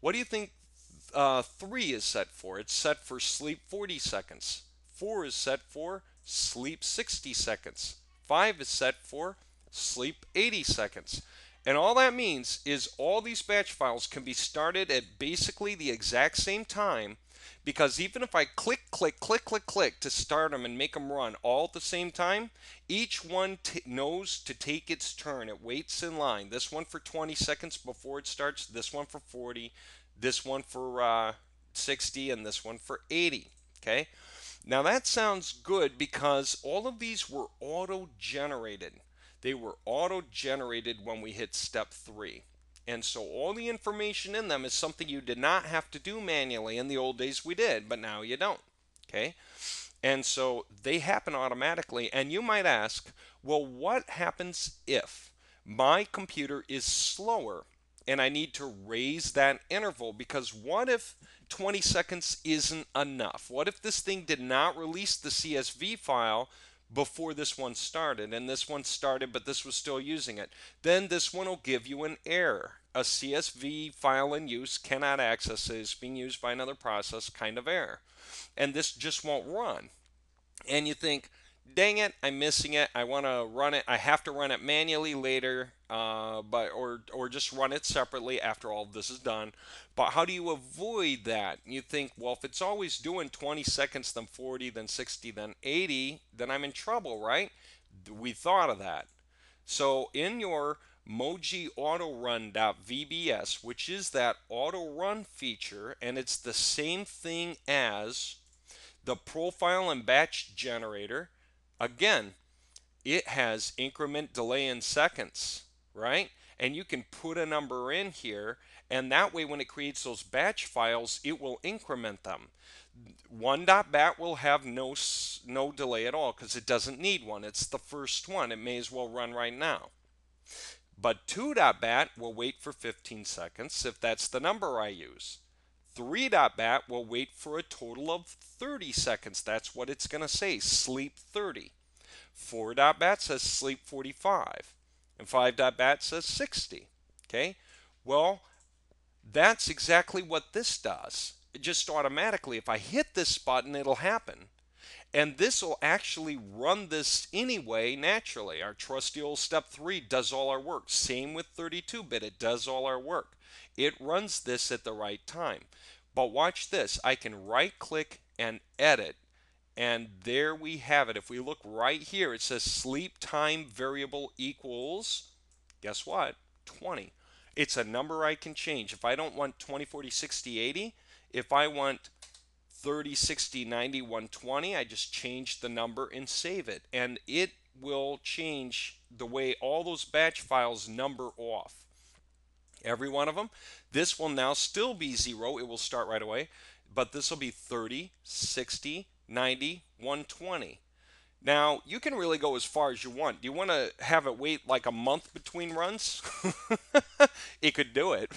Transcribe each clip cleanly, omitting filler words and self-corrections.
What do you think 3 is set for? It's set for sleep 40 seconds. 4 is set for sleep 60 seconds. 5 is set for sleep 80 seconds. And all that means is all these batch files can be started at basically the exact same time, because even if I click, click, click, click, click to start them and make them run all at the same time, each one knows to take its turn. It waits in line. This one for 20 seconds before it starts, this one for 40, this one for 60, and this one for 80. Okay? Now that sounds good because all of these were auto-generated. They were auto-generated when we hit step 3. And so all the information in them is something you did not have to do manually. In the old days we did, but now you don't. Okay? And so they happen automatically. And you might ask, well, what happens if my computer is slower and I need to raise that interval? Because what if 20 seconds isn't enough? What if this thing did not release the CSV file before this one started, and this one started but this was still using it? Then this one will give you an error. A CSV file in use cannot access it, is being used by another process, kind of error. And this just won't run. And you think, dang it, I'm missing it. I want to run it. I have to run it manually later, or just run it separately after all of this is done. But how do you avoid that? You think, well, if it's always doing 20 seconds, then 40, then 60, then 80, then I'm in trouble, right? We thought of that. So in your MOWG autorun.vbs, which is that auto run feature, and it's the same thing as the profile and batch generator. Again, it has increment delay in seconds, right? And you can put a number in here, and that way when it creates those batch files, it will increment them. 1.bat will have no delay at all because it doesn't need one. It's the first one. It may as well run right now. But 2.bat will wait for 15 seconds if that's the number I use. 3.bat will wait for a total of 30 seconds. That's what it's going to say, sleep 30. 4.bat says sleep 45. And 5.bat says 60. Okay? Well, that's exactly what this does. It just automatically, if I hit this button, it'll happen. And this will actually run this anyway naturally. Our trusty old step 3 does all our work. Same with 32-bit, it does all our work. It runs this at the right time. But watch this. I can right click and edit, and there we have it. If we look right here, it says sleep time variable equals, guess what? 20. It's a number I can change. If I don't want 20, 40, 60, 80, if I want 30, 60, 90, 120, I just change the number and save it. And it will change the way all those batch files number off. Every one of them. This will now still be 0. It will start right away. But this will be 30, 60, 90, 120. Now, you can really go as far as you want. Do you want to have it wait like a month between runs? It could do it.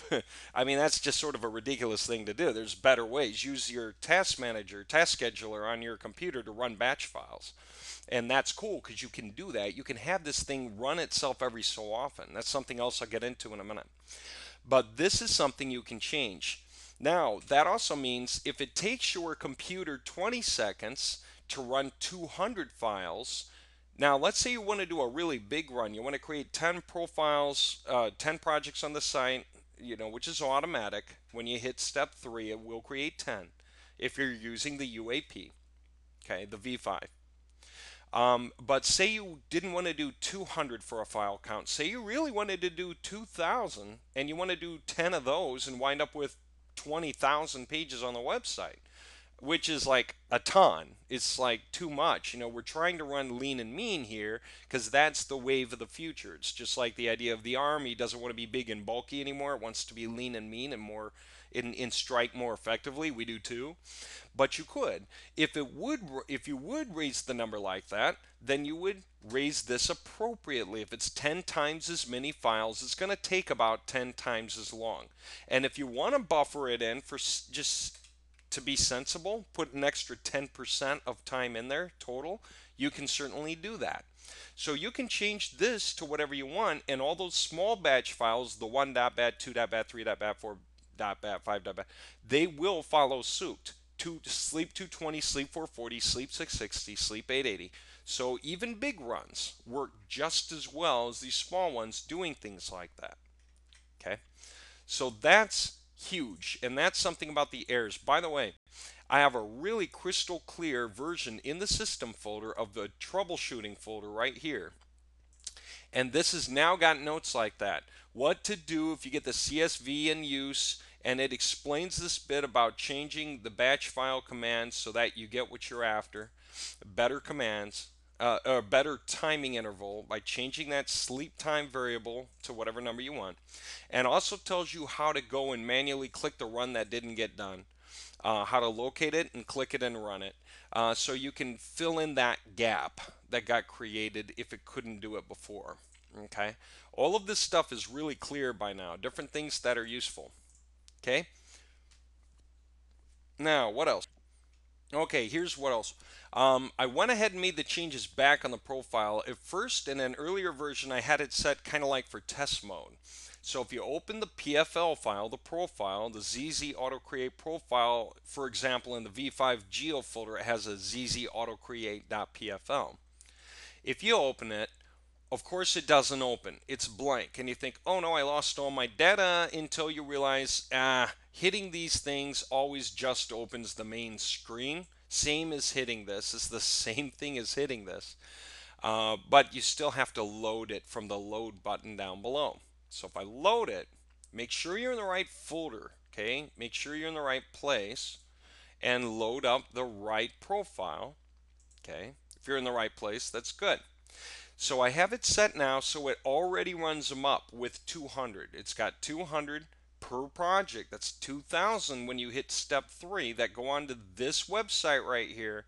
I mean, that's just sort of a ridiculous thing to do. There's better ways. Use your task manager, task scheduler on your computer to run batch files. And that's cool because you can do that. You can have this thing run itself every so often. That's something else I'll get into in a minute. But this is something you can change. Now, that also means if it takes your computer 20 seconds to run 200 files, now let's say you want to do a really big run. You want to create 10 profiles, 10 projects on the site, which is automatic. When you hit step 3, it will create 10 if you're using the UAP, okay, the V5. But say you didn't want to do 200 for a file count. Say you really wanted to do 2,000 and you want to do 10 of those and wind up with 20,000 pages on the website, which is like a ton. It's like too much. We're trying to run lean and mean here because that's the wave of the future. It's just like the idea of the Army doesn't want to be big and bulky anymore. It wants to be lean and mean and more in strike more effectively. We do too. But you could. If you would raise the number like that, then you would raise this appropriately. If it's 10 times as many files, it's going to take about 10 times as long. And if you want to buffer it in for just to be sensible, put an extra 10% of time in there total, you can certainly do that. So you can change this to whatever you want, and all those small batch files, the 1.bat, 2.bat, 3.bat, 4 .bat5.bat, they will follow suit. Sleep 220, sleep 440, sleep 660, sleep 880. So even big runs work just as well as these small ones doing things like that. Okay, so that's huge, and that's something about the errors. By the way, I have a really crystal clear version in the system folder of the troubleshooting folder right here. And this has now got notes like that. What to do if you get the CSV in use, and it explains this bit about changing the batch file commands so that you get what you're after. Better commands, or better timing interval by changing that sleep time variable to whatever number you want. And also tells you how to go and manually click the run that didn't get done. How to locate it and click it and run it. So you can fill in that gap that got created if it couldn't do it before. Okay, all of this stuff is really clear by now. Different things that are useful. Okay, now what else? Okay, here's what else. I went ahead and made the changes back on the profile. At first, in an earlier version, I had it set kind of like for test mode. So if you open the PFL file, the profile, the ZZ Auto Create profile, for example, in the V5 Geo folder, it has a ZZ Auto Create.pfl. If you open it, of course it doesn't open. It's blank. And you think, oh no, I lost all my data, until you realize, hitting these things always just opens the main screen. Same as hitting this. It's the same thing as hitting this. But you still have to load it from the load button down below. So if I load it, make sure you're in the right folder, okay? Make sure you're in the right place and load up the right profile, okay? If you're in the right place, that's good. So I have it set now so it already runs them up with 200. It's got 200 per project. That's 2,000 when you hit step 3 that go on to this website right here,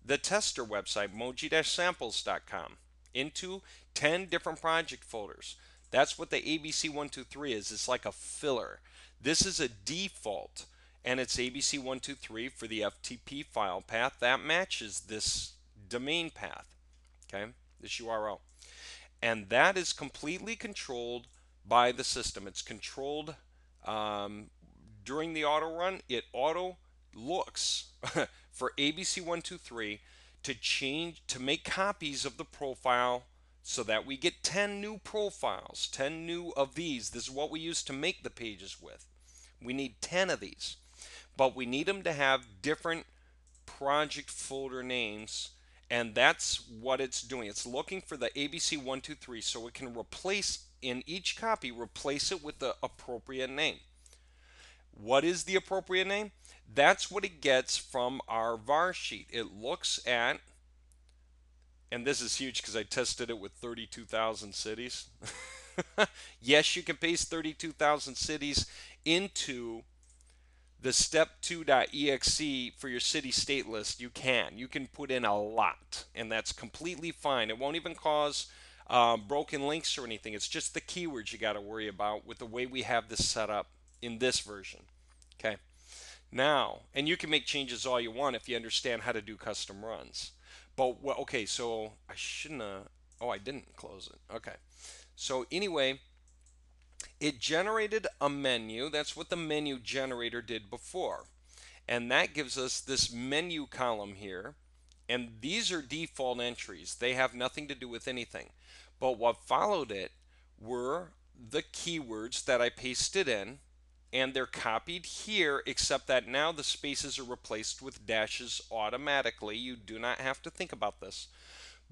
the tester website, MOWG-samples.com, into 10 different project folders. That's what the ABC123 is. It's like a filler. This is a default, and it's ABC123 for the FTP file path that matches this domain path, okay, this URL. And that is completely controlled by the system. It's controlled during the auto run. It auto looks for ABC123 to make copies of the profile so that we get 10 new profiles, 10 new of these. This is what we use to make the pages with. We need 10 of these, but we need them to have different project folder names, and that's what it's doing. It's looking for the ABC123 so it can replace, in each copy, replace it with the appropriate name. What is the appropriate name? That's what it gets from our var sheet. It looks at, and this is huge because I tested it with 32,000 cities. Yes, you can paste 32,000 cities into the step2.exe for your city state list. You can put in a lot, and that's completely fine. It won't even cause broken links or anything. It's just the keywords you got to worry about with the way we have this set up in this version. Okay, now, and you can make changes all you want if you understand how to do custom runs. But well, okay, so I shouldn't have, oh, I didn't close it. Okay, so anyway, it generated a menu. That's what the menu generator did before. And that gives us this menu column here. And these are default entries. They have nothing to do with anything. But what followed it were the keywords that I pasted in. And they're copied here, except that now the spaces are replaced with dashes automatically. You do not have to think about this.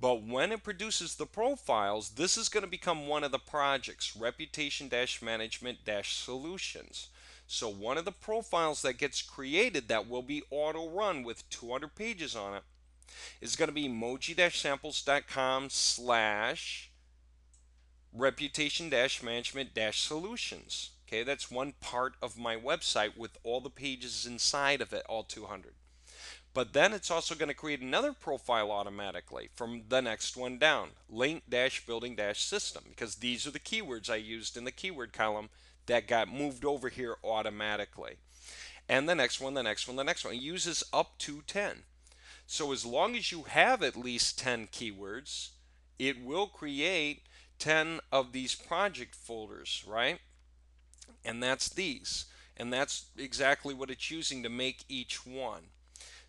But when it produces the profiles, this is going to become one of the projects, reputation-management-solutions. So one of the profiles that gets created that will be auto run with 200 pages on it is going to be mowg-samples.com/reputation-management-solutions. Okay, that's one part of my website with all the pages inside of it, all 200. But then it's also going to create another profile automatically from the next one down, link-building-system, because these are the keywords I used in the keyword column that got moved over here automatically. And the next one, the next one, the next one. It uses up to 10. So as long as you have at least 10 keywords, it will create 10 of these project folders, right? And that's these. and that's exactly what it's using to make each one.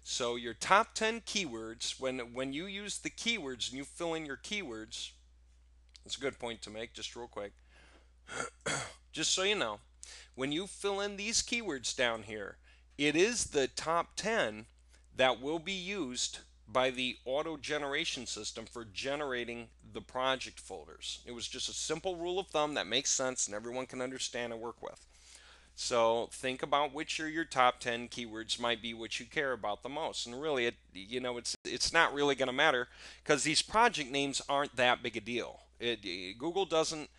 So your top 10 keywords, when you use the keywords and you fill in your keywords, it's a good point to make, just real quick. Just so you know, when you fill in these keywords down here, it is the top 10 that will be used by the auto generation system for generating the project folders. It was just a simple rule of thumb that makes sense and everyone can understand and work with. So think about which are your top 10 keywords might be what you care about the most. And really, it's not really going to matter because these project names aren't that big a deal. Google doesn't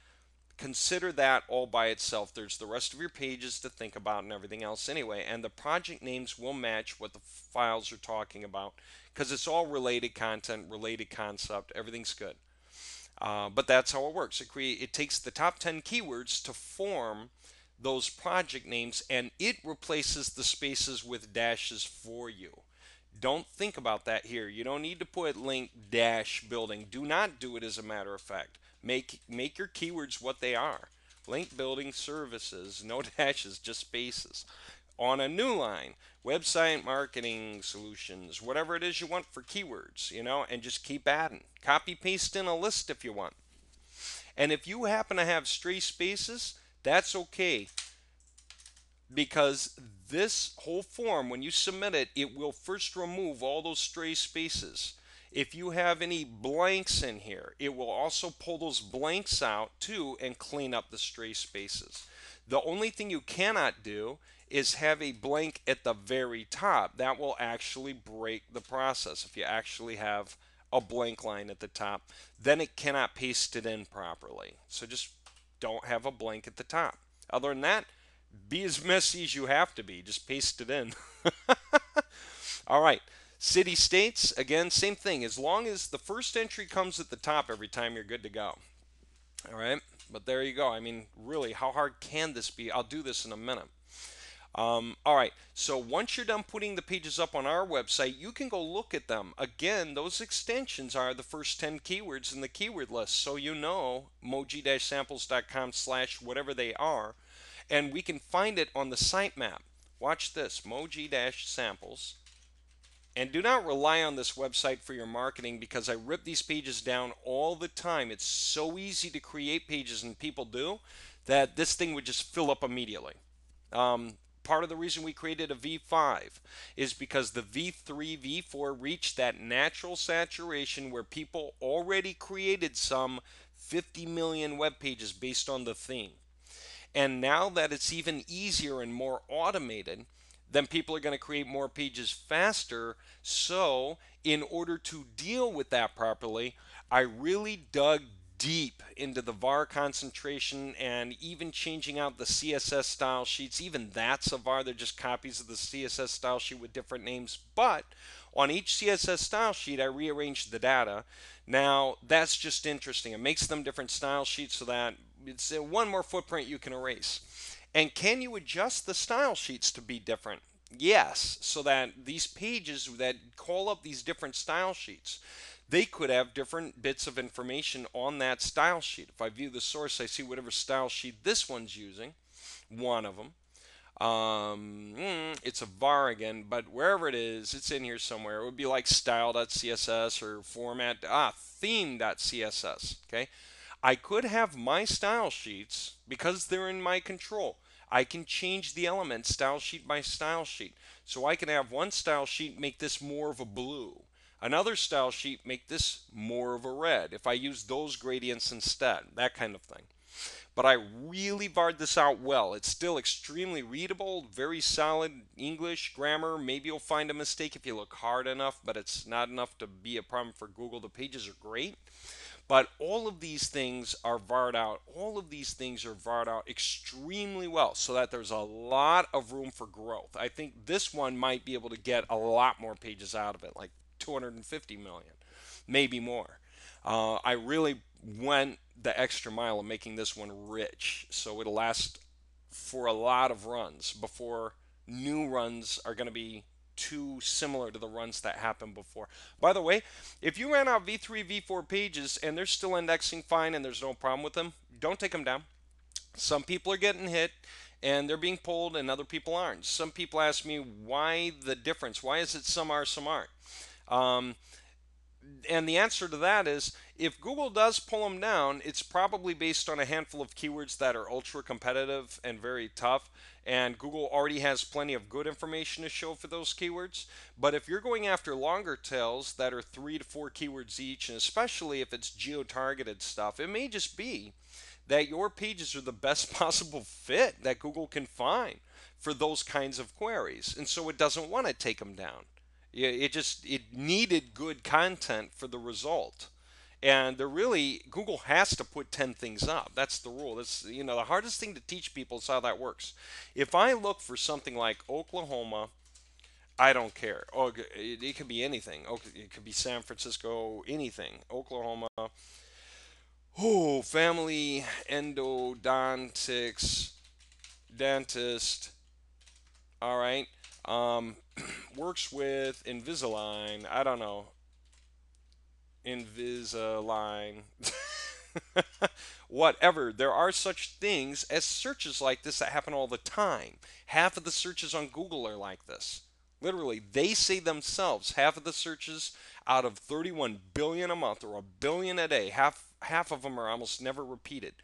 consider that all by itself. There's the rest of your pages to think about and everything else anyway. And the project names will match what the files are talking about because it's all related content, related concept. Everything's good. But that's how it works. It takes the top 10 keywords to form those project names, and it replaces the spaces with dashes for you. Don't think about that here. You don't need to put link dash building. Do not do it as a matter of fact. Make your keywords what they are. Link building services, no dashes, just spaces. On a new line, website marketing solutions, whatever it is you want for keywords, and just keep adding. Copy paste in a list if you want. And if you happen to have stray spaces, that's okay, because this whole form, when you submit it, it will first remove all those stray spaces. If you have any blanks in here, it will also pull those blanks out too and clean up the stray spaces. The only thing you cannot do is have a blank at the very top. That will actually break the process. If you actually have a blank line at the top, then it cannot paste it in properly. So just don't have a blank at the top. Other than that, be as messy as you have to be. Just paste it in. All right. City states, again, same thing. As long as the first entry comes at the top every time, you're good to go. All right. But there you go. I mean, really, how hard can this be? I'll do this in a minute. All right, so once you're done putting the pages up on our website, you can go look at them. Again, those extensions are the first 10 keywords in the keyword list, so MOWG-samples.com/ whatever they are, and we can find it on the sitemap. Watch this, MOWG-samples. And do not rely on this website for your marketing, because I rip these pages down all the time. It's so easy to create pages, and people do, that this thing would just fill up immediately. Part of the reason we created a V5 is because the V3, V4 reached that natural saturation where people already created some 50 million web pages based on the theme. And now that it's even easier and more automated, then people are going to create more pages faster. So in order to deal with that properly, I really dug deep into the var concentration and even changing out the CSS style sheets. Even that's a var. They're just copies of the CSS style sheet with different names. But on each CSS style sheet, I rearranged the data. Now, that's just interesting. It makes them different style sheets so that it's one more footprint you can erase. And can you adjust the style sheets to be different? Yes, so that these pages that call up these different style sheets, they could have different bits of information on that style sheet. If I view the source, I see whatever style sheet this one's using, one of them. It's a var again, but wherever it is, it's in here somewhere. It would be like style.css or theme.css. Okay, I could have my style sheets, because they're in my control, I can change the elements style sheet by style sheet. So I can have one style sheet make this more of a blue, another style sheet make this more of a red, if I use those gradients instead, that kind of thing. But I really barred this out well. It's still extremely readable, very solid English, grammar. Maybe you'll find a mistake if you look hard enough, but it's not enough to be a problem for Google. The pages are great. But all of these things are varred out. All of these things are varred out extremely well, so that there's a lot of room for growth. I think this one might be able to get a lot more pages out of it, like 250 million, maybe more. I really went the extra mile of making this one rich, so it'll last for a lot of runs before new runs are going to be too similar to the runs that happened before. By the way, if you ran out V3, V4 pages and they're still indexing fine and there's no problem with them, don't take them down. Some people are getting hit, and they're being pulled and other people aren't. Some people ask me why the difference. Why is it some are, some aren't? Um, and the answer to that is if Google does pull them down, it's probably based on a handful of keywords that are ultra competitive and very tough. And Google already has plenty of good information to show for those keywords. But if you're going after longer tails that are 3 to 4 keywords each, and especially if it's geo targeted stuff, it may just be that your pages are the best possible fit that Google can find for those kinds of queries. And so it doesn't want to take them down. It needed good content for the result. And they're really Google has to put 10 things up. That's the rule. That's the hardest thing to teach people is how that works. If I look for something like Oklahoma, I don't care. Oh, it could be anything. It could be San Francisco, anything. Oklahoma. Oh, family endodontics dentist. All right. Um, works with Invisalign. I don't know. Invisalign. Whatever. There are such things as searches like this that happen all the time. Half of the searches on Google are like this. Literally, they say themselves half of the searches out of 31 billion a month or a billion a day, half of them are almost never repeated.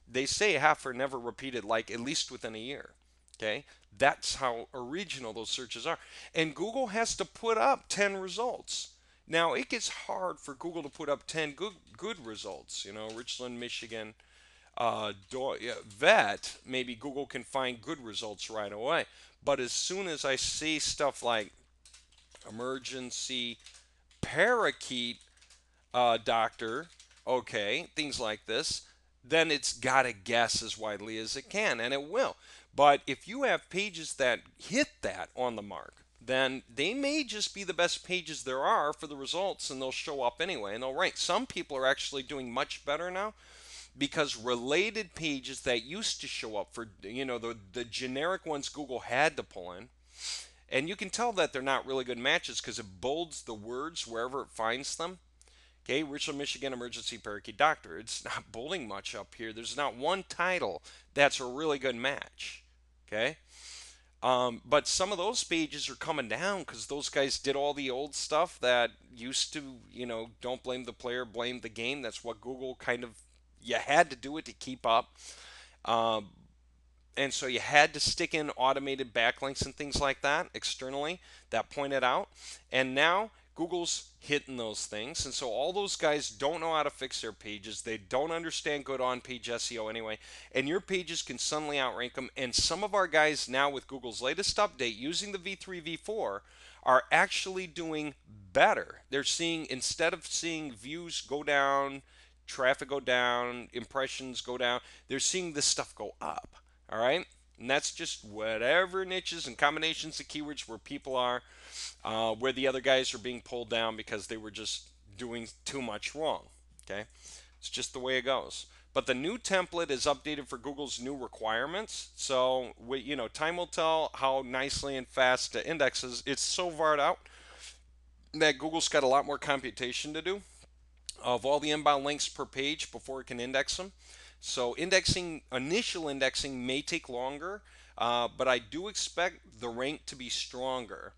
They say half are never repeated, like at least within a year. Okay, that's how original those searches are. And Google has to put up 10 results. Now, it gets hard for Google to put up 10 good results. Richland, Michigan, yeah, vet, maybe Google can find good results right away. But as soon as I see stuff like emergency parakeet doctor, okay, things like this, then it's got to guess as widely as it can, and it will. But if you have pages that hit that on the mark, then they may just be the best pages there are for the results, and they'll show up anyway, and they'll rank. Some people are actually doing much better now because related pages that used to show up for the generic ones Google had to pull in, and you can tell that they're not really good matches because it bolds the words wherever it finds them. Okay, Richland, Michigan emergency parakeet doctor. It's not bolding much up here. There's not one title that's a really good match. Okay, but some of those pages are coming down because those guys did all the old stuff that used to, don't blame the player, blame the game. That's what Google kind of, you had to do it to keep up. Um, and so you had to stick in automated backlinks and things like that externally that pointed out. And now Google's hitting those things. And so all those guys don't know how to fix their pages. They don't understand good on page SEO anyway. And your pages can suddenly outrank them. And some of our guys now with Google's latest update using the V3, V4 are actually doing better. They're seeing, instead of seeing views go down, traffic go down, impressions go down, they're seeing this stuff go up. All right, and that's just whatever niches and combinations of keywords where people are, where the other guys are being pulled down because they were just doing too much wrong. Okay, it's just the way it goes. But the new template is updated for Google's new requirements. So time will tell how nicely and fast the indexes. It's so far out that Google's got a lot more computation to do of all the inbound links per page before it can index them. So initial indexing may take longer, but I do expect the rank to be stronger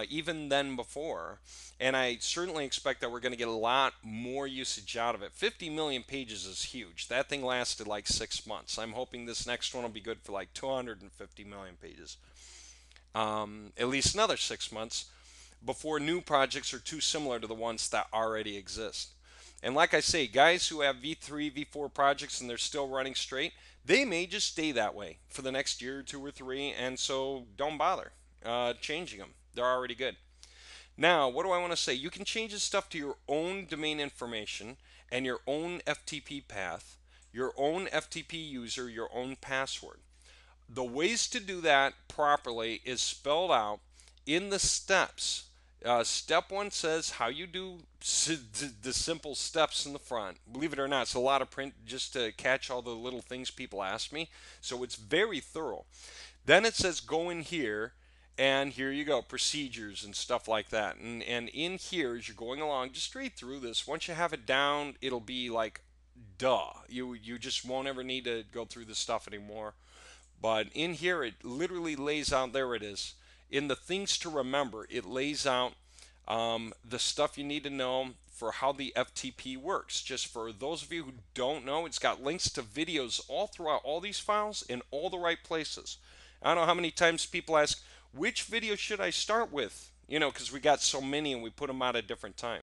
even than before. And I certainly expect that we're going to get a lot more usage out of it. 50 million pages is huge. That thing lasted like 6 months. I'm hoping this next one will be good for like 250 million pages. At least another 6 months before new projects are too similar to the ones that already exist. And like I say, guys who have V3, V4 projects and they're still running straight, they may just stay that way for the next year, 2 or 3, and so don't bother changing them. They're already good. Now, what do I want to say? You can change this stuff to your own domain information and your own FTP path, your own FTP user, your own password. The ways to do that properly is spelled out in the steps. Step 1 says how you do the simple steps in the front. Believe it or not, it's a lot of print just to catch all the little things people ask me. So it's very thorough. Then it says go in here, and here you go, procedures and stuff like that. And in here, as you're going along, just read through this. Once you have it down, it'll be like, duh. You just won't ever need to go through this stuff anymore. But in here, it literally lays out, there it is. In the things to remember, it lays out the stuff you need to know for how the FTP works. Just for those of you who don't know, it's got links to videos all throughout all these files in all the right places. I don't know how many times people ask, which video should I start with? You know, because we got so many and we put them out at different times.